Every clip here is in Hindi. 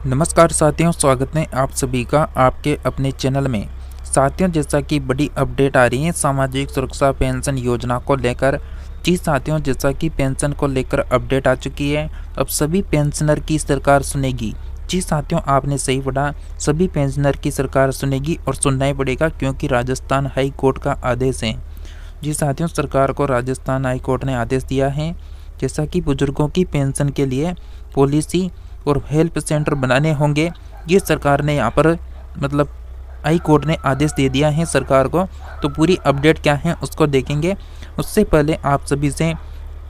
नमस्कार साथियों, स्वागत है आप सभी का आपके अपने चैनल में। साथियों, जैसा कि बड़ी अपडेट आ रही है सामाजिक सुरक्षा पेंशन योजना को लेकर। जी साथियों, जैसा कि पेंशन को लेकर अपडेट आ चुकी है, अब सभी पेंशनर की सरकार सुनेगी। जी साथियों, आपने सही पढ़ा, सभी पेंशनर की सरकार सुनेगी और सुनना ही पड़ेगा क्योंकि राजस्थान हाई कोर्ट का आदेश है। जी साथियों, सरकार को राजस्थान हाई कोर्ट ने आदेश दिया है जैसा कि बुजुर्गों की पेंशन के लिए पॉलिसी और हेल्प सेंटर बनाने होंगे। ये सरकार ने यहाँ पर हाई कोर्ट ने आदेश दे दिया है सरकार को। तो पूरी अपडेट क्या है उसको देखेंगे। उससे पहले आप सभी से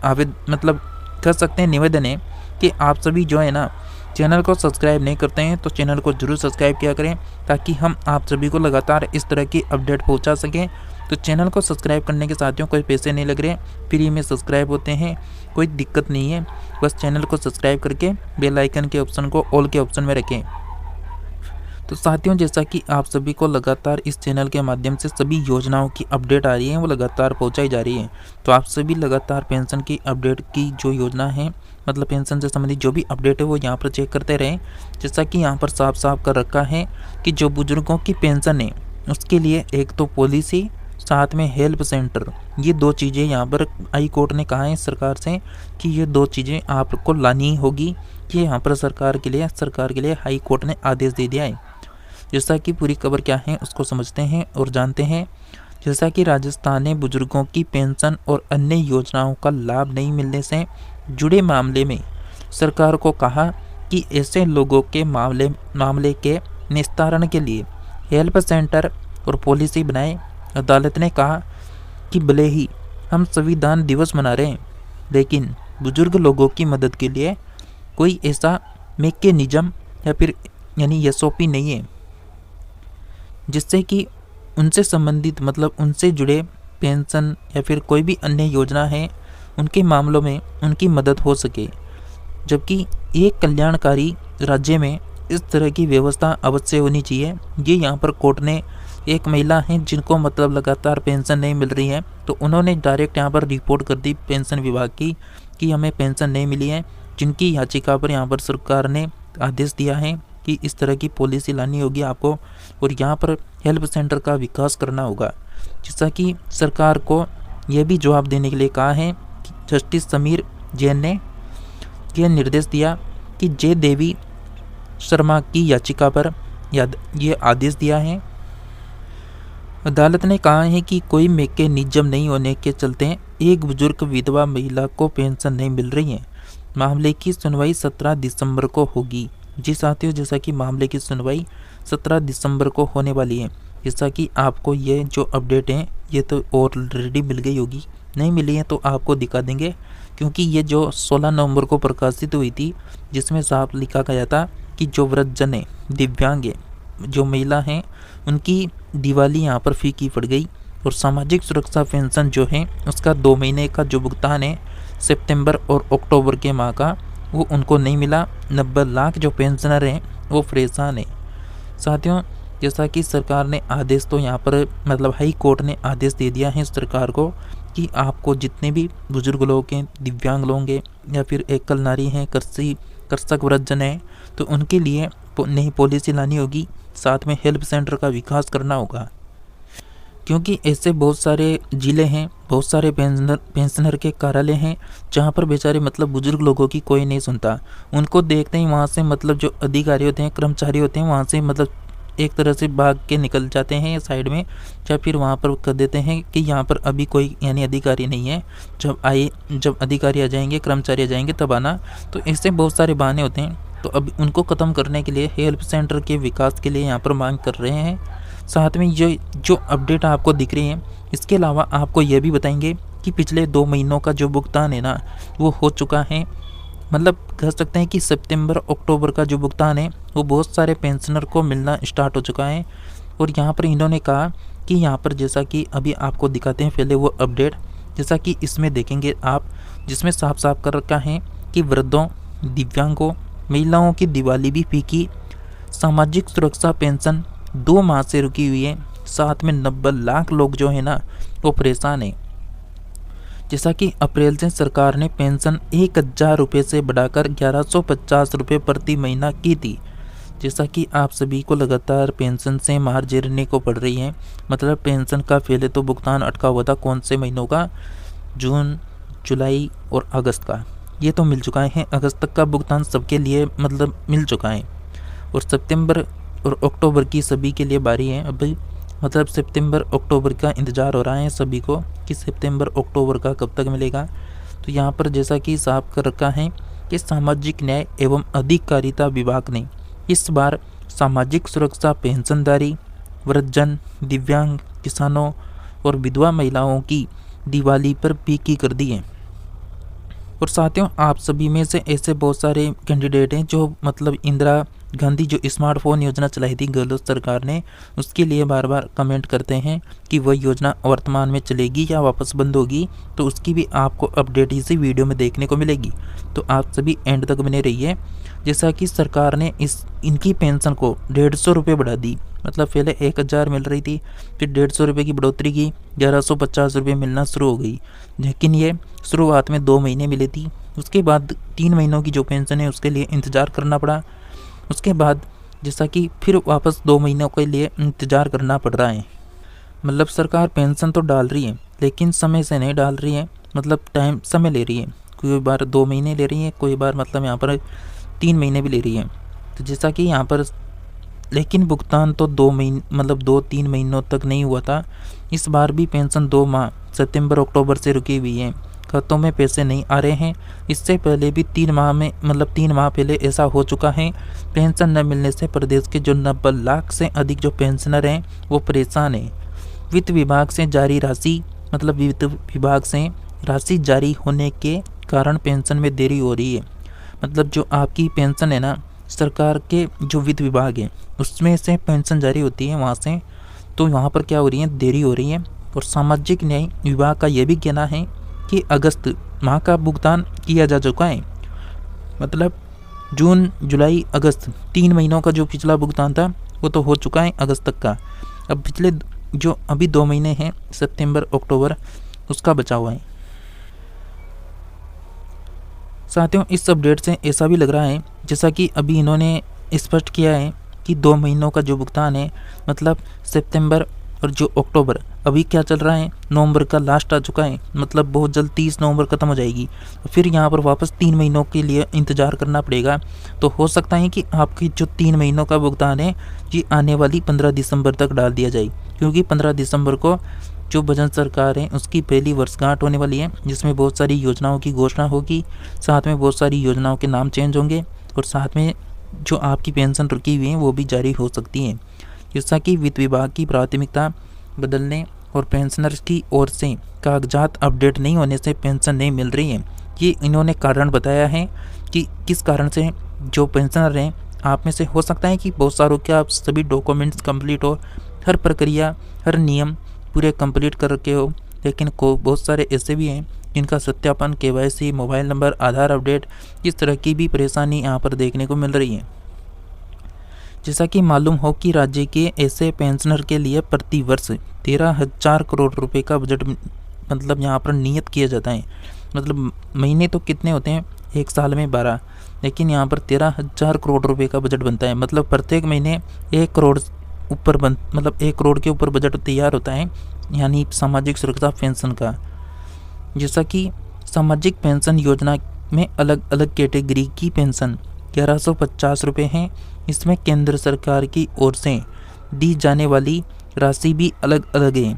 कर सकते हैं, निवेदन है कि आप सभी जो है ना चैनल को सब्सक्राइब नहीं करते हैं तो चैनल को जरूर सब्सक्राइब किया करें ताकि हम आप सभी को लगातार इस तरह की अपडेट पहुंचा सकें। तो चैनल को सब्सक्राइब करने के साथियों कोई पैसे नहीं लग रहे, फ्री में सब्सक्राइब होते हैं, कोई दिक्कत नहीं है। बस चैनल को सब्सक्राइब करके बेल आइकन के ऑप्शन को ऑल के ऑप्शन में रखें। तो साथियों, जैसा कि आप सभी को लगातार इस चैनल के माध्यम से सभी योजनाओं की अपडेट आ रही है, वो लगातार पहुंचाई जा रही है। तो आप सभी लगातार पेंशन की अपडेट की जो योजना है, पेंशन से संबंधित जो भी अपडेट है वो यहाँ पर चेक करते रहें। जैसा कि यहाँ पर साफ साफ कर रखा है कि जो बुजुर्गों की पेंशन है उसके लिए एक तो पॉलिसी, साथ में हेल्प सेंटर, ये दो चीज़ें यहाँ पर हाई कोर्ट ने कहा है सरकार से कि ये दो चीज़ें आपको लानी होगी। ये यहाँ पर सरकार के लिए हाई कोर्ट ने आदेश दे दिया है। जैसा कि पूरी खबर क्या है उसको समझते हैं और जानते हैं। जैसा कि राजस्थान ने बुजुर्गों की पेंशन और अन्य योजनाओं का लाभ नहीं मिलने से जुड़े मामले में सरकार को कहा कि ऐसे लोगों के मामले के निस्तारण के लिए हेल्प सेंटर और पॉलिसी बनाए। अदालत ने कहा कि भले ही हम संविधान दिवस मना रहे हैं, लेकिन बुजुर्ग लोगों की मदद के लिए कोई ऐसा मैकेनिज्म या फिर एसओपी नहीं है जिससे कि उनसे संबंधित उनसे जुड़े पेंशन या फिर कोई भी अन्य योजना है उनके मामलों में उनकी मदद हो सके। जबकि एक कल्याणकारी राज्य में इस तरह की व्यवस्था अवश्य होनी चाहिए। ये यहाँ पर कोर्ट ने एक महिला है जिनको लगातार पेंशन नहीं मिल रही है, तो उन्होंने डायरेक्ट यहाँ पर रिपोर्ट कर दी पेंशन विभाग की कि हमें पेंशन नहीं मिली है, जिनकी याचिका पर यहाँ पर सरकार ने आदेश दिया है कि इस तरह की पॉलिसी लानी होगी आपको और यहाँ पर हेल्प सेंटर का विकास करना होगा। जैसा कि सरकार को यह भी जवाब देने के लिए कहा है कि जस्टिस समीर जैन ने यह निर्देश दिया कि जय देवी शर्मा की याचिका पर ये आदेश दिया है। अदालत ने कहा है कि कोई मैकेनिज्म नहीं होने के चलते एक बुजुर्ग विधवा महिला को पेंशन नहीं मिल रही है। मामले की सुनवाई 17 दिसंबर को होगी। जी साथियों, जैसा कि मामले की सुनवाई 17 दिसंबर को होने वाली है। जैसा कि आपको ये जो अपडेट है ये तो ऑलरेडी मिल गई होगी, नहीं मिली है तो आपको दिखा देंगे क्योंकि ये जो 16 नवंबर को प्रकाशित हुई थी जिसमें साफ लिखा गया था कि जो वृद्धजन है, दिव्यांग है, जो महिला हैं, उनकी दिवाली यहाँ पर फीकी पड़ गई और सामाजिक सुरक्षा पेंशन जो है उसका 2 महीने का जो भुगतान है सितंबर और अक्टूबर के माह का वो उनको नहीं मिला। 90 लाख जो पेंशनर हैं वो परेशान है। साथियों, जैसा कि सरकार ने आदेश तो यहाँ पर हाई कोर्ट ने आदेश दे दिया है सरकार को कि आपको जितने भी बुजुर्ग लोग हैं, दिव्यांग लोग हैं या फिर एकल नारी हैं, कृषक वृद्धजन हैं, तो उनके लिए नई पॉलिसी लानी होगी, साथ में हेल्प सेंटर का विकास करना होगा। क्योंकि ऐसे बहुत सारे ज़िले हैं, बहुत सारे पेंशनर के कार्यालय हैं जहाँ पर बेचारे बुजुर्ग लोगों की कोई नहीं सुनता। उनको देखते ही वहाँ से जो अधिकारी होते हैं, कर्मचारी होते हैं, वहाँ से एक तरह से भाग के निकल जाते हैं साइड में, या फिर वहाँ पर कर देते हैं कि यहाँ पर अभी कोई अधिकारी नहीं है, जब अधिकारी आ जाएंगे, कर्मचारी आ जाएंगे तब आना। तो ऐसे बहुत सारे बहाने होते हैं। तो अब उनको ख़त्म करने के लिए हेल्प सेंटर के विकास के लिए यहाँ पर मांग कर रहे हैं। साथ में जो अपडेट आपको दिख रही है, इसके अलावा आपको यह भी बताएंगे कि पिछले 2 महीनों का जो भुगतान है ना वो हो चुका है। कह सकते हैं कि सितंबर अक्टूबर का जो भुगतान है वो बहुत सारे पेंशनर को मिलना स्टार्ट हो चुका है। और यहाँ पर इन्होंने कहा कि यहाँ पर जैसा कि अभी आपको दिखाते हैं पहले वो अपडेट, जैसा कि इसमें देखेंगे आप, जिसमें साफ साफ कर रखा है कि वृद्धों, दिव्यांगों, महिलाओं की दिवाली भी फीकी, सामाजिक सुरक्षा पेंशन 2 माह से रुकी हुई है, साथ में 90 लाख लोग जो है ना वो परेशान है। जैसा कि अप्रैल से सरकार ने पेंशन 1000 रुपये से बढ़ाकर 1150 रुपये प्रति महीना की थी। जैसा कि आप सभी को लगातार पेंशन से मार झेलने को पड़ रही है। मतलब पेंशन का पहले तो भुगतान अटका हुआ था, कौन से महीनों का, जून, जुलाई और अगस्त का। ये तो मिल चुका है, अगस्त तक का भुगतान सबके लिए मतलब मिल चुका है। और सितंबर और अक्टूबर की सभी के लिए बारी है अभी। मतलब सितंबर अक्टूबर का इंतज़ार हो रहा है सभी को कि सितंबर अक्टूबर का कब तक मिलेगा। तो यहाँ पर जैसा कि साफ कर रखा है कि सामाजिक न्याय एवं अधिकारिता विभाग ने इस बार सामाजिक सुरक्षा पेंशनधारी, वृद्धजन, दिव्यांग, किसानों और विधवा महिलाओं की दिवाली पर पीकी कर दी है। और साथियों, आप सभी में से ऐसे बहुत सारे कैंडिडेट हैं जो मतलब इंदिरा गांधी जो स्मार्टफोन योजना चलाई थी गहलोत सरकार ने, उसके लिए बार बार कमेंट करते हैं कि वह योजना वर्तमान में चलेगी या वापस बंद होगी। तो उसकी भी आपको अपडेट इसी वीडियो में देखने को मिलेगी। तो आप सभी एंड तक बने रहिए। जैसा कि सरकार ने इनकी पेंशन को 150 रुपये बढ़ा दी। मतलब पहले 1000 मिल रही थी, फिर 150 रुपये की बढ़ोतरी की, 1150 रुपये मिलना शुरू हो गई। लेकिन ये शुरुआत में 2 महीने मिली थी, उसके बाद 3 महीनों की जो पेंशन है उसके लिए इंतज़ार करना पड़ा। उसके बाद जैसा कि फिर वापस 2 महीनों के लिए इंतज़ार करना पड़ रहा है। मतलब सरकार पेंशन तो डाल रही है लेकिन समय से नहीं डाल रही है, मतलब टाइम समय ले रही है। कोई बार 2 महीने ले रही है, कोई बार मतलब यहाँ पर 3 महीने भी ले रही है। तो जैसा कि यहाँ पर लेकिन भुगतान तो 2 महीने मतलब 2-3 महीनों तक नहीं हुआ था। इस बार भी पेंशन 2 माह सितंबर अक्टूबर से रुकी हुई है, खातों में पैसे नहीं आ रहे हैं। इससे पहले भी 3 माह में मतलब 3 माह पहले ऐसा हो चुका है। पेंशन न मिलने से प्रदेश के जो 90 लाख से अधिक जो पेंशनर हैं वो परेशान हैं। वित्त विभाग से जारी राशि मतलब वित्त विभाग से राशि जारी होने के कारण पेंशन में देरी हो रही है। मतलब जो आपकी पेंशन है ना, सरकार के जो वित्त विभाग है उसमें से पेंशन जारी होती है वहाँ से, तो वहाँ पर क्या हो रही है, देरी हो रही है। और सामाजिक न्याय विभाग का यह भी कहना है कि अगस्त माह का भुगतान किया जा चुका है। मतलब जून, जुलाई, अगस्त 3 महीनों का जो पिछला भुगतान था वो तो हो चुका है अगस्त तक का। अब पिछले जो अभी 2 महीने हैं सितंबर अक्टूबर, उसका बचा हुआ है। साथियों, इस अपडेट से ऐसा भी लग रहा है जैसा कि अभी इन्होंने स्पष्ट किया है कि 2 महीनों का जो भुगतान है मतलब सितंबर और जो अक्टूबर, अभी क्या चल रहा है, नवंबर का लास्ट आ चुका है। मतलब बहुत जल्द 30 नवंबर खत्म हो जाएगी। फिर यहाँ पर वापस 3 महीनों के लिए इंतज़ार करना पड़ेगा। तो हो सकता है कि आपकी जो 3 महीनों का भुगतान है ये आने वाली 15 दिसंबर तक डाल दिया जाए, क्योंकि 15 दिसंबर को जो बजट सरकार है उसकी पहली वर्षगांठ होने वाली है, जिसमें बहुत सारी योजनाओं की घोषणा होगी। साथ में बहुत सारी योजनाओं के नाम चेंज होंगे और साथ में जो आपकी पेंशन रुकी हुई है वो भी जारी हो सकती है। जैसा कि वित्त विभाग की प्राथमिकता बदलने और पेंशनर्स की ओर से कागजात अपडेट नहीं होने से पेंशन नहीं मिल रही है, ये इन्होंने कारण बताया है कि किस कारण से जो पेंशनर हैं, आप में से हो सकता है कि बहुत सारों के आप सभी डॉक्यूमेंट्स कंप्लीट हो, हर प्रक्रिया हर नियम पूरे कंप्लीट कर रखे हो, लेकिन बहुत सारे ऐसे भी हैं जिनका सत्यापन, KYC, मोबाइल नंबर, आधार अपडेट, इस तरह की भी परेशानी यहाँ पर देखने को मिल रही है। जैसा कि मालूम हो कि राज्य के ऐसे पेंशनर के लिए प्रति वर्ष 13,000 करोड़ रुपए का बजट मतलब यहाँ पर नियत किया जाता है। मतलब महीने तो कितने होते हैं, एक साल में 12, लेकिन यहाँ पर 13,000 करोड़ रुपए का बजट बनता है। मतलब प्रत्येक महीने 1 करोड़ ऊपर मतलब 1 करोड़ के ऊपर बजट तैयार होता है, यानी सामाजिक सुरक्षा पेंशन का। जैसा कि सामाजिक पेंशन योजना में अलग अलग कैटेगरी की पेंशन 1150 रुपये हैं। इसमें केंद्र सरकार की ओर से दी जाने वाली राशि भी अलग अलग है।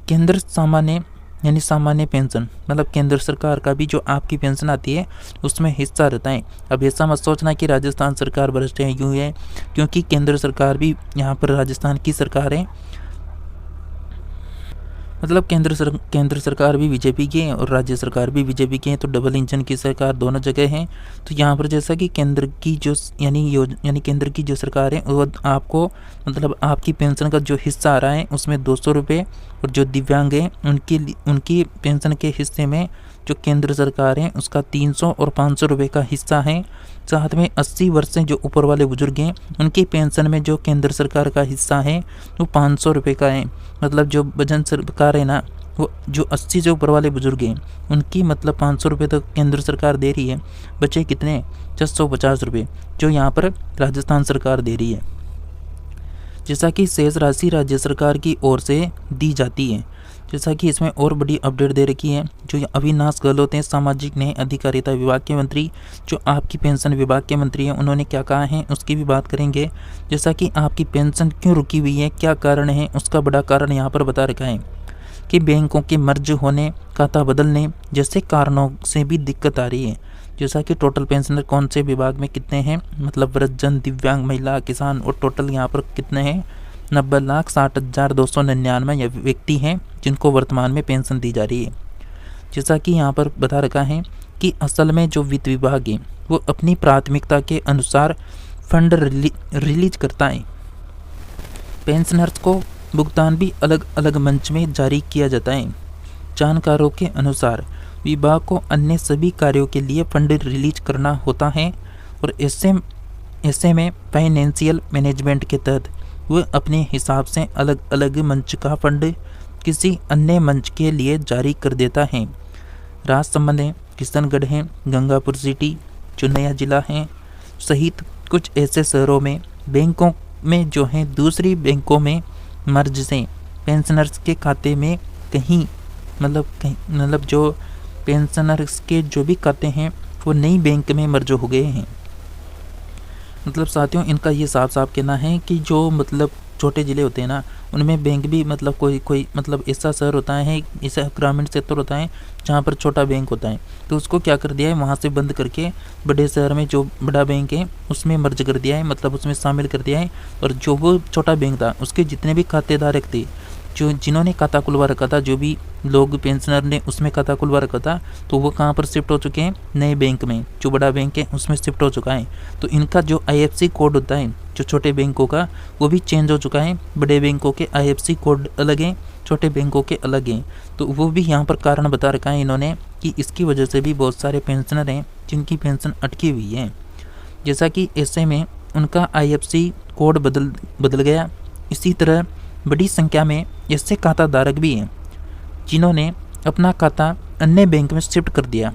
केंद्र सामान्य यानी सामान्य पेंशन मतलब केंद्र सरकार का भी जो आपकी पेंशन आती है उसमें हिस्सा रहता है। अब ऐसा मत सोचना कि राजस्थान सरकार भ्रष्ट है, यूँ है, क्योंकि केंद्र सरकार भी यहाँ पर राजस्थान की सरकार है। मतलब केंद्र सरकार भी बीजेपी की है और राज्य सरकार भी बीजेपी की है, तो डबल इंजन की सरकार दोनों जगह है। तो यहाँ पर जैसा कि केंद्र की जो यानी केंद्र की जो सरकार है वो आपको मतलब आपकी पेंशन का जो हिस्सा आ रहा है उसमें 200 रुपये, और जो दिव्यांग हैं उनकी पेंशन के हिस्से में जो केंद्र सरकार है उसका 300 और 500 रुपये का हिस्सा है। साथ में 80 वर्ष से जो ऊपर वाले बुजुर्ग हैं उनकी पेंशन में जो केंद्र सरकार का हिस्सा है वो 500 रुपये का है। मतलब जो बजट सरकार है ना वो जो 80 से ऊपर वाले बुजुर्ग हैं उनकी मतलब 500 रुपये तक केंद्र सरकार दे रही है, बचे कितने 650 रुपये जो यहाँ पर राजस्थान सरकार दे रही है, जैसा कि शेष राशि राज्य सरकार की ओर से दी जाती है। जैसा कि इसमें और बड़ी अपडेट दे रखी है, जो अविनाश गहलोत हैं सामाजिक न्याय अधिकारिता विभाग के मंत्री, जो आपकी पेंशन विभाग के मंत्री हैं, उन्होंने क्या कहा है उसकी भी बात करेंगे। जैसा कि आपकी पेंशन क्यों रुकी हुई है, क्या कारण है, उसका बड़ा कारण यहाँ पर बता रखा है कि बैंकों के मर्ज होने, खाता बदलने जैसे कारणों से भी दिक्कत आ रही है। जैसा कि टोटल पेंशनर कौन से विभाग में कितने हैं, मतलब वृद्धजन, दिव्यांग, महिला, किसान, और टोटल यहाँ पर कितने हैं 90,60,299 व्यक्ति हैं जिनको वर्तमान में पेंशन दी जा रही है। जैसा कि यहाँ पर बता रखा है कि असल में जो वित्त विभाग है वो अपनी प्राथमिकता के अनुसार फंड रिलीज करता है। पेंशनर्स को भुगतान भी अलग अलग मंच में जारी किया जाता है। जानकारों के अनुसार विभाग को अन्य सभी कार्यों के लिए फंड रिलीज करना होता है और ऐसे में फाइनेंशियल मैनेजमेंट के तहत वह अपने हिसाब से अलग अलग मंच का फंड किसी अन्य मंच के लिए जारी कर देता है। राजसमंद है, किशनगढ़ है, गंगापुर सिटी जो नया जिला है सहित कुछ ऐसे शहरों में बैंकों में जो है दूसरी बैंकों में मर्ज से पेंशनर्स के खाते में कहीं मतलब जो पेंशनर्स के जो भी खाते हैं वो नई बैंक में मर्ज हो गए हैं। मतलब साथियों इनका ये साफ साफ कहना है कि जो मतलब छोटे ज़िले होते हैं ना उनमें बैंक भी मतलब कोई मतलब ऐसा शहर होता है, ऐसा ग्रामीण क्षेत्र होता है जहाँ पर छोटा बैंक होता है, तो उसको क्या कर दिया है वहाँ से बंद करके बड़े शहर में जो बड़ा बैंक है उसमें मर्ज कर दिया है, मतलब उसमें शामिल कर दिया है। और जो वो छोटा बैंक था उसके जितने भी खातेधारक थे, जो जिन्होंने खाता खुलवा रखा था, जो भी लोग पेंशनर ने उसमें खाता खुलवा रखा था, तो वो कहाँ पर शिफ्ट हो चुके हैं नए बैंक में, जो बड़ा बैंक है उसमें शिफ्ट हो चुका है। तो इनका जो IFSC कोड होता है जो छोटे बैंकों का वो भी चेंज हो चुका है। बड़े बैंकों के IFSC कोड अलग हैं, छोटे बैंकों के अलग हैं। तो वो भी यहाँ पर कारण बता रखा है इन्होंने कि इसकी वजह से भी बहुत सारे पेंशनर हैं जिनकी पेंशन अटकी हुई है। जैसा कि ऐसे में उनका IFSC कोड बदल गया। इसी तरह बड़ी संख्या में ऐसे खाता धारक भी हैं जिन्होंने अपना खाता अन्य बैंक में शिफ्ट कर दिया।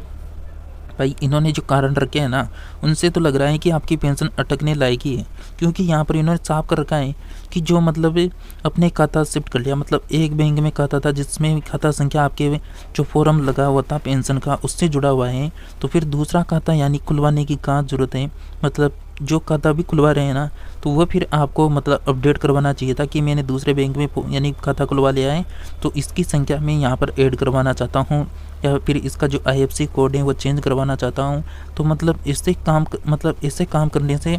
भाई इन्होंने जो कारण रखे हैं ना उनसे तो लग रहा है कि आपकी पेंशन अटकने लायक ही है, क्योंकि यहाँ पर इन्होंने साफ कर रखा है कि जो मतलब अपने खाता शिफ्ट कर लिया, मतलब एक बैंक में खाता था जिसमें खाता संख्या आपके जो फॉर्म लगा हुआ था पेंशन का उससे जुड़ा हुआ है, तो फिर दूसरा खाता यानी खुलवाने की कहाँ ज़रूरत है। मतलब जो खाता भी खुलवा रहे हैं ना तो वह फिर आपको मतलब अपडेट करवाना चाहिए था कि मैंने दूसरे बैंक में यानी खाता खुलवा लिया है तो इसकी संख्या मैं यहाँ पर ऐड करवाना चाहता हूँ, या फिर इसका जो IFSC कोड है वो चेंज करवाना चाहता हूँ। तो मतलब इससे काम करने से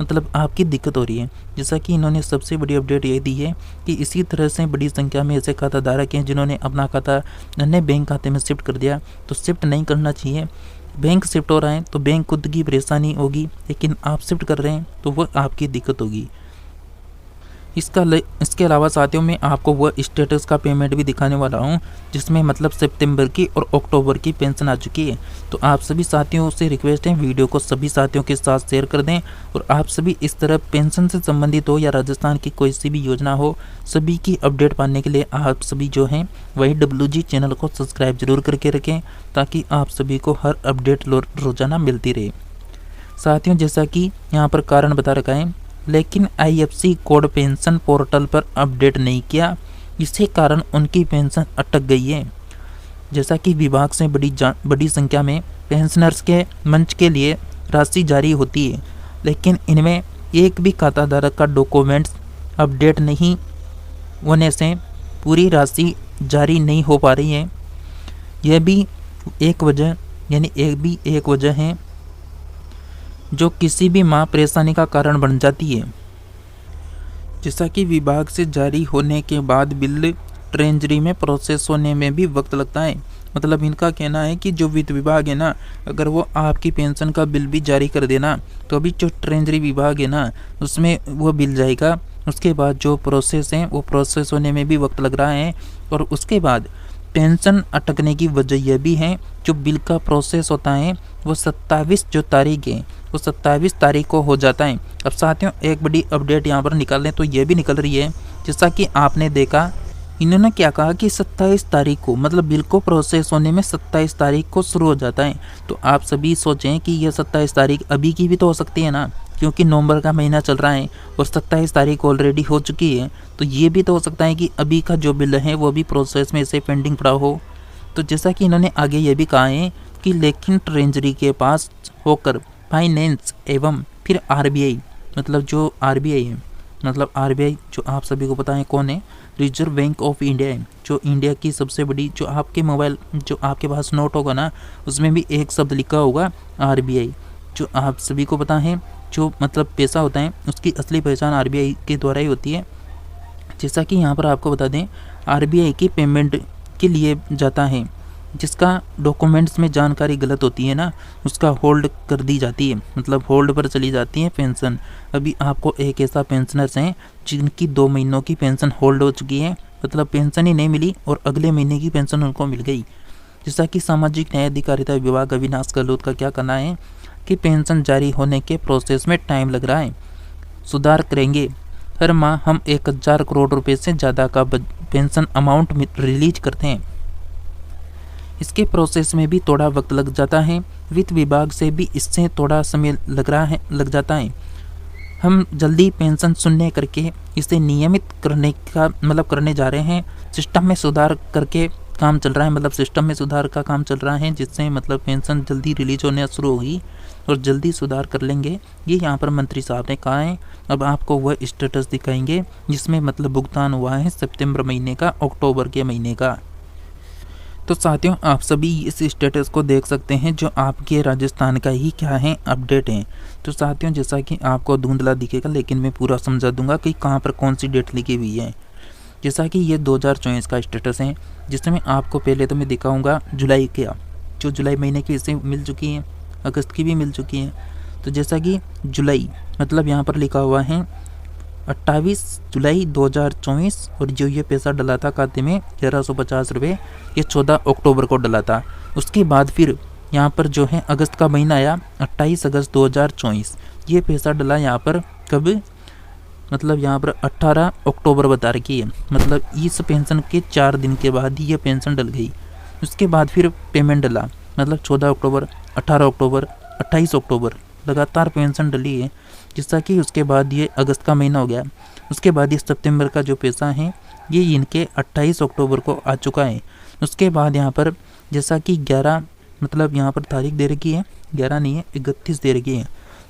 मतलब आपकी दिक्कत हो रही है। जैसा कि इन्होंने सबसे बड़ी अपडेट ये दी है कि इसी तरह से बड़ी संख्या में ऐसे खाता धारक हैं जिन्होंने अपना खाता अन्य बैंक खाते में शिफ्ट कर दिया। तो शिफ्ट नहीं करना चाहिए। बैंक शिफ्ट हो रहा है तो बैंक खुद की परेशानी होगी, लेकिन आप शिफ्ट कर रहे हैं तो वो आपकी दिक्कत होगी। इसके अलावा साथियों में आपको वह स्टेटस का पेमेंट भी दिखाने वाला हूं जिसमें मतलब सितंबर की और अक्टूबर की पेंशन आ चुकी है। तो आप सभी साथियों से रिक्वेस्ट है वीडियो को सभी साथियों के साथ शेयर कर दें, और आप सभी इस तरह पेंशन से संबंधित हो या राजस्थान की कोई सी भी योजना हो सभी की अपडेट पाने के लिए आप सभी जो हैं YWG चैनल को सब्सक्राइब जरूर करके रखें ताकि आप सभी को हर अपडेट रोजाना मिलती रहे। साथियों जैसा कि यहाँ पर कारण बता रखा है, लेकिन IFSC कोड पेंशन पोर्टल पर अपडेट नहीं किया, इसी कारण उनकी पेंशन अटक गई है। जैसा कि विभाग से बड़ी संख्या में पेंशनर्स के मंच के लिए राशि जारी होती है, लेकिन इनमें एक भी खाताधारक का डॉक्यूमेंट्स अपडेट नहीं होने से पूरी राशि जारी नहीं हो पा रही है। यह भी एक वजह है जो किसी भी माँ परेशानी का कारण बन जाती है। जैसा कि विभाग से जारी होने के बाद बिल ट्रेजरी में प्रोसेस होने में भी वक्त लगता है। मतलब इनका कहना है कि जो वित्त विभाग है ना, अगर वो आपकी पेंशन का बिल भी जारी कर देना तो अभी जो ट्रेजरी विभाग है ना उसमें वो बिल जाएगा, उसके बाद जो प्रोसेस है वो प्रोसेस होने में भी वक्त लग रहा है। और उसके बाद पेंशन अटकने की वजह यह भी है जो बिल का प्रोसेस होता है वो 27 जो तारीख है वो 27 तारीख को हो जाता है। अब साथियों एक बड़ी अपडेट यहाँ पर निकाल लें तो ये भी निकल रही है, जैसा कि आपने देखा इन्होंने क्या कहा कि 27 तारीख को, मतलब बिल को प्रोसेस होने में 27 तारीख को शुरू हो जाता है। तो आप सभी सोचें कि यह 27 तारीख अभी की भी तो हो सकती है ना, क्योंकि नवंबर का महीना चल रहा है और 27 तारीख ऑलरेडी हो चुकी है। तो ये भी तो हो सकता है कि अभी का जो बिल है वो भी प्रोसेस में से पेंडिंग पड़ा हो। तो जैसा कि इन्होंने आगे ये भी कहा है कि लेकिन ट्रेजरी के पास होकर फाइनेंस एवं फिर आरबीआई, मतलब जो आरबीआई है, मतलब आरबीआई जो आप सभी को पता है कौन है, रिजर्व बैंक ऑफ इंडिया है, जो इंडिया की सबसे बड़ी, जो आपके मोबाइल, जो आपके पास नोट होगा ना उसमें भी एक शब्द लिखा होगा आरबीआई, जो आप सभी को पता है। जो मतलब पैसा होता है उसकी असली पहचान आरबीआई के द्वारा ही होती है। जैसा कि यहाँ पर आपको बता दें, आरबीआई की पेमेंट के लिए जाता है जिसका डॉक्यूमेंट्स में जानकारी गलत होती है ना, उसका होल्ड कर दी जाती है, मतलब होल्ड पर चली जाती है पेंशन। अभी आपको एक ऐसा पेंशनर्स हैं जिनकी 2 महीनों की पेंशन होल्ड हो चुकी है, मतलब पेंशन ही नहीं मिली और अगले महीने की पेंशन उनको मिल गई। जैसा कि सामाजिक न्याय अधिकारिता विभाग अविनाश गहलोत का क्या कहना है कि पेंशन जारी होने के प्रोसेस में टाइम लग रहा है, सुधार करेंगे। हर माह हम 1000 करोड़ रुपए से ज़्यादा का पेंशन अमाउंट रिलीज करते हैं, इसके प्रोसेस में भी थोड़ा वक्त लग जाता है। वित्त विभाग से भी इससे थोड़ा समय लग जाता है। हम जल्दी पेंशन शून्य करके इसे नियमित करने जा रहे हैं। सिस्टम में सुधार करके काम चल रहा है, मतलब सिस्टम में सुधार का काम चल रहा है जिससे मतलब पेंशन जल्दी रिलीज होने शुरू होगी और जल्दी सुधार कर लेंगे, ये यहाँ पर मंत्री साहब ने कहा है। अब आपको वह स्टेटस दिखाएंगे जिसमें मतलब भुगतान हुआ है सितंबर महीने का, अक्टूबर के महीने का। तो साथियों आप सभी इस स्टेटस को देख सकते हैं जो आपके राजस्थान का ही क्या है अपडेट है। तो साथियों जैसा कि आपको धुंधला दिखेगा लेकिन मैं पूरा समझा दूंगा कि कहाँ पर कौन सी डेट लिखी हुई है। जैसा कि ये 2024 का स्टेटस है जिसमें आपको पहले तो मैं दिखाऊंगा जुलाई का, जो जुलाई महीने की इसे मिल चुकी है, अगस्त की भी मिल चुकी है। तो जैसा कि जुलाई मतलब यहाँ पर लिखा हुआ है 28 जुलाई 2024 और जो ये पैसा डला था खाते में 1150 रुपये, ये 14 अक्टूबर को डला था। उसके बाद फिर यहाँ पर जो है अगस्त का महीना आया 28 अगस्त 2024, ये पैसा डला यहाँ पर कब, मतलब यहाँ पर 18 अक्टूबर बता रखी है, मतलब इस पेंशन के 4 दिन के बाद ही ये पेंशन डल गई। उसके बाद फिर पेमेंट डला, मतलब 14 अक्टूबर, 18 अक्टूबर, 28 अक्टूबर लगातार पेंशन डली है। जैसा कि उसके बाद ये अगस्त का महीना हो गया, उसके बाद ये सितंबर का जो पैसा है ये इनके 28 अक्टूबर को आ चुका है। उसके बाद यहाँ पर जैसा कि 11, मतलब यहाँ पर तारीख दे रखी है, 11 नहीं है 31 दे रखी है,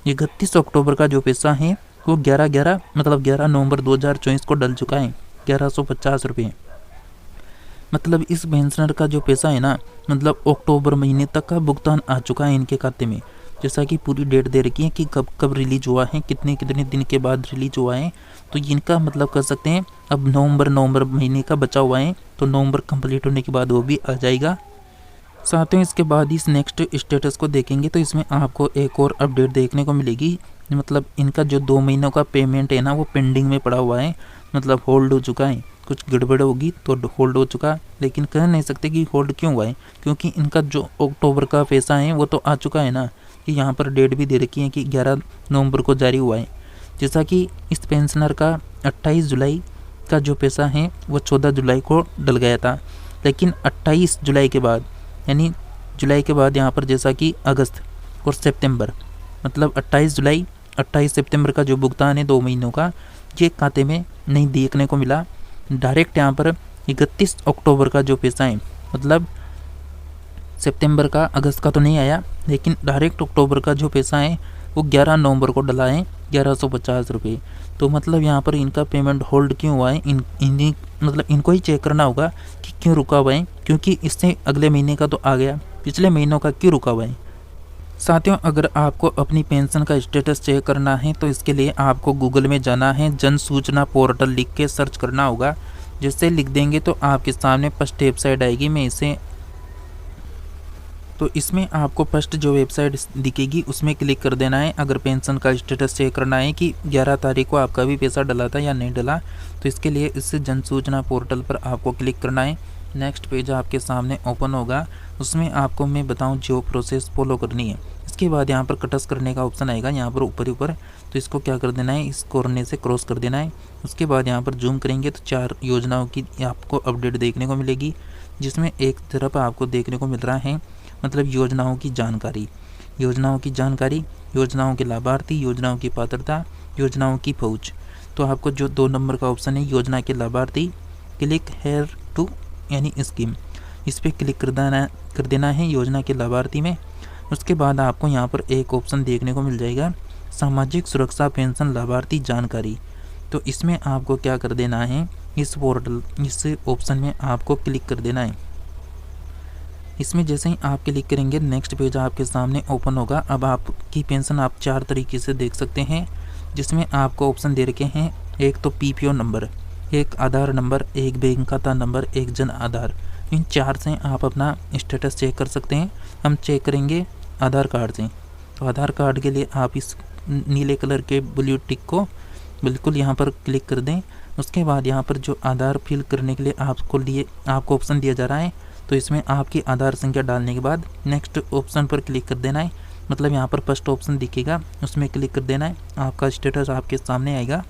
31 अक्टूबर का जो पैसा है वो 11 मतलब 11 नवंबर 2024 को डल चुका है 1150 रुपये। मतलब इस पेंशनर का जो पैसा है ना, मतलब अक्टूबर महीने तक का भुगतान आ चुका है इनके खाते में। जैसा कि पूरी डेट दे रखी है कि कब कब रिलीज हुआ है, कितने कितने दिन के बाद रिलीज हुआ है। तो इनका मतलब कर सकते हैं अब नवंबर महीने का बचा हुआ है, तो नवंबर कंप्लीट होने के बाद वो भी आ जाएगा। साथियों इसके बाद इस नेक्स्ट स्टेटस को देखेंगे तो इसमें आपको एक और अपडेट देखने को मिलेगी, मतलब इनका जो 2 महीनों का पेमेंट है ना वो पेंडिंग में पड़ा हुआ है, मतलब होल्ड हो चुका है। कुछ गड़बड़ होगी तो होल्ड हो चुका, लेकिन कह नहीं सकते कि होल्ड क्यों हुआ है, क्योंकि इनका जो अक्टूबर का पैसा है वो तो आ चुका है ना, कि यहाँ पर डेट भी दे रखी है कि 11 नवंबर को जारी हुआ है। जैसा कि इस पेंशनर का 28 जुलाई का जो पैसा है वो 14 जुलाई को डल गया था, लेकिन 28 जुलाई के बाद, यानी जुलाई के बाद यहाँ पर जैसा कि अगस्त और सितंबर, मतलब 28 जुलाई 28 सितंबर का जो भुगतान है 2 महीनों का, ये खाते में नहीं देखने को मिला। डायरेक्ट यहाँ पर 31 अक्टूबर का जो पैसा है, मतलब सितंबर का अगस्त का तो नहीं आया, लेकिन डायरेक्ट अक्टूबर का जो पैसा है वो 11 नवंबर को डला है 1150 रुपये। तो मतलब यहाँ पर इनका पेमेंट होल्ड क्यों हुआ है, मतलब इनको ही चेक करना होगा कि क्यों रुका हुआ है, क्योंकि इससे अगले महीने का तो आ गया, पिछले महीनों का क्यों रुका हुआ है। साथियों अगर आपको अपनी पेंशन का स्टेटस चेक करना है तो इसके लिए आपको गूगल में जाना है, जन सूचना पोर्टल लिख के सर्च करना होगा। जैसे लिख देंगे तो आपके सामने फर्स्ट वेबसाइट आएगी, मैं इसे, तो इसमें आपको फर्स्ट जो वेबसाइट दिखेगी उसमें क्लिक कर देना है। अगर पेंशन का स्टेटस चेक करना है कि 11 तारीख को आपका भी पैसा डला था या नहीं डला, तो इसके लिए इस जन सूचना पोर्टल पर आपको क्लिक करना है। नेक्स्ट पेज आपके सामने ओपन होगा, उसमें आपको मैं बताऊं जो प्रोसेस फॉलो करनी है। उसके बाद यहाँ पर कटस करने का ऑप्शन आएगा यहाँ पर ऊपर ऊपर, तो इसको क्या कर देना है, इस कोने से क्रॉस कर देना है। उसके बाद यहाँ पर जूम करेंगे तो 4 योजनाओं की आपको अपडेट देखने को मिलेगी, जिसमें एक तरफ आपको देखने को मिल रहा है मतलब योजनाओं की जानकारी, योजनाओं के लाभार्थी, योजनाओं की पात्रता, योजनाओं की पहुँच। तो आपको जो 2 नंबर का ऑप्शन है योजना के लाभार्थी, क्लिक हेयर टू यानी स्कीम, इस पर क्लिक कर देना है योजना के लाभार्थी में। उसके बाद आपको यहाँ पर एक ऑप्शन देखने को मिल जाएगा सामाजिक सुरक्षा पेंशन लाभार्थी जानकारी। तो इसमें आपको क्या कर देना है, इस ऑप्शन में आपको क्लिक कर देना है। इसमें जैसे ही आप क्लिक करेंगे नेक्स्ट पेज आपके सामने ओपन होगा। अब आपकी पेंशन आप 4 तरीके से देख सकते हैं, जिसमें आपको ऑप्शन दे रखे हैं, एक तो PPO नंबर, एक आधार नंबर, एक बैंक खाता नंबर, एक जन आधार। इन 4 से आप अपना स्टेटस चेक कर सकते हैं। हम चेक करेंगे आधार कार्ड से। तो आधार कार्ड के लिए आप इस नीले कलर के ब्लू टिक को बिल्कुल यहाँ पर क्लिक कर दें। उसके बाद यहाँ पर जो आधार फिल करने के लिए आपको ऑप्शन दिया जा रहा है, तो इसमें आपकी आधार संख्या डालने के बाद नेक्स्ट ऑप्शन पर क्लिक कर देना है। मतलब यहाँ पर फर्स्ट ऑप्शन दिखेगा, उसमें क्लिक कर देना है, आपका स्टेटस आपके सामने आएगा।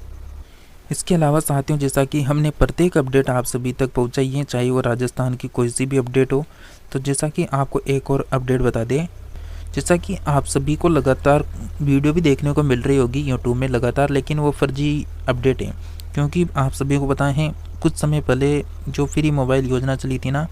इसके अलावा साथियों, जैसा कि हमने प्रत्येक अपडेट आप सभी तक पहुँचाई है, चाहे वो राजस्थान की कोई सी भी अपडेट हो, तो जैसा कि आपको एक और अपडेट बता दें, जैसा कि आप सभी को लगातार वीडियो भी देखने को मिल रही होगी यूट्यूब में लगातार, लेकिन वो फर्जी अपडेट है। क्योंकि आप सभी को पता है कुछ समय पहले जो फ्री मोबाइल योजना चली थी ना,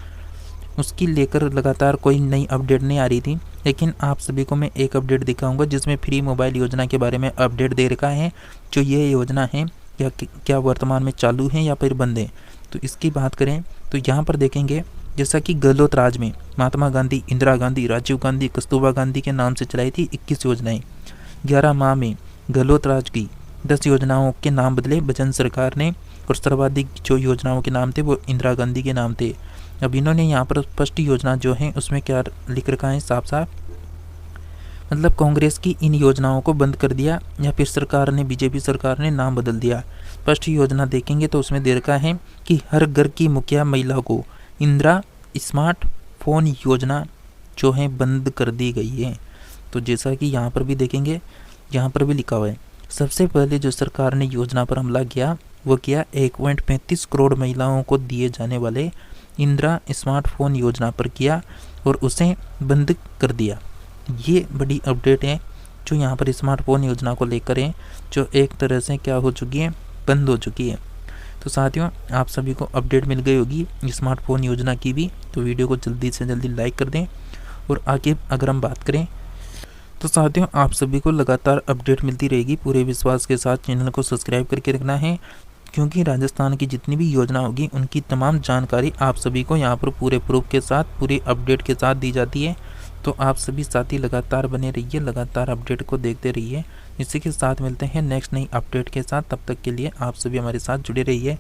उसकी लेकर लगातार कोई नई अपडेट नहीं आ रही थी। लेकिन आप सभी को मैं एक अपडेट दिखाऊंगा जिसमें फ्री मोबाइल योजना के बारे में अपडेट दे रखा है। जो ये योजना है क्या वर्तमान में चालू है या फिर बंद है। तो इसकी बात करें तो यहाँ पर देखेंगे, जैसा कि गहलोत राज में महात्मा गांधी, इंदिरा गांधी, राजीव गांधी, कस्तूरबा गांधी के नाम से चलाई थी 21 योजनाएं। 11 माह में गहलोत राज की 10 योजनाओं के नाम बदले बच्चन सरकार ने, और सर्वाधिक जो योजनाओं के नाम थे वो इंदिरा गांधी के नाम थे। अब इन्होंने यहाँ पर स्पष्ट योजना जो है उसमें क्या लिख रखा है साफ साफ, मतलब कांग्रेस की इन योजनाओं को बंद कर दिया या फिर सरकार ने, बीजेपी सरकार ने नाम बदल दिया। स्पष्ट योजना देखेंगे तो उसमें दे रखा है कि हर घर की मुखिया महिला को इंदिरा स्मार्ट फोन योजना जो है बंद कर दी गई है। तो जैसा कि यहाँ पर भी देखेंगे, यहाँ पर भी लिखा हुआ है, सबसे पहले जो सरकार ने योजना पर हमला किया वो किया 1.35 करोड़ महिलाओं को दिए जाने वाले इंदिरा स्मार्टफोन योजना पर किया और उसे बंद कर दिया। ये बड़ी अपडेट है जो यहाँ पर स्मार्टफोन योजना को लेकर है, जो एक तरह से क्या हो चुकी है, बंद हो चुकी है। तो साथियों, आप सभी को अपडेट मिल गई होगी स्मार्टफोन योजना की भी। तो वीडियो को जल्दी से जल्दी लाइक कर दें। और आगे अगर हम बात करें तो साथियों, आप सभी को लगातार अपडेट मिलती रहेगी। पूरे विश्वास के साथ चैनल को सब्सक्राइब करके रखना है, क्योंकि राजस्थान की जितनी भी योजना होगी उनकी तमाम जानकारी आप सभी को यहाँ पर पूरे प्रूफ के साथ, पूरी अपडेट के साथ दी जाती है। तो आप सभी साथी लगातार बने रहिए, लगातार अपडेट को देखते रहिए। इसी के साथ मिलते हैं नेक्स्ट नई अपडेट के साथ। तब तक के लिए आप सभी हमारे साथ जुड़े रहिए।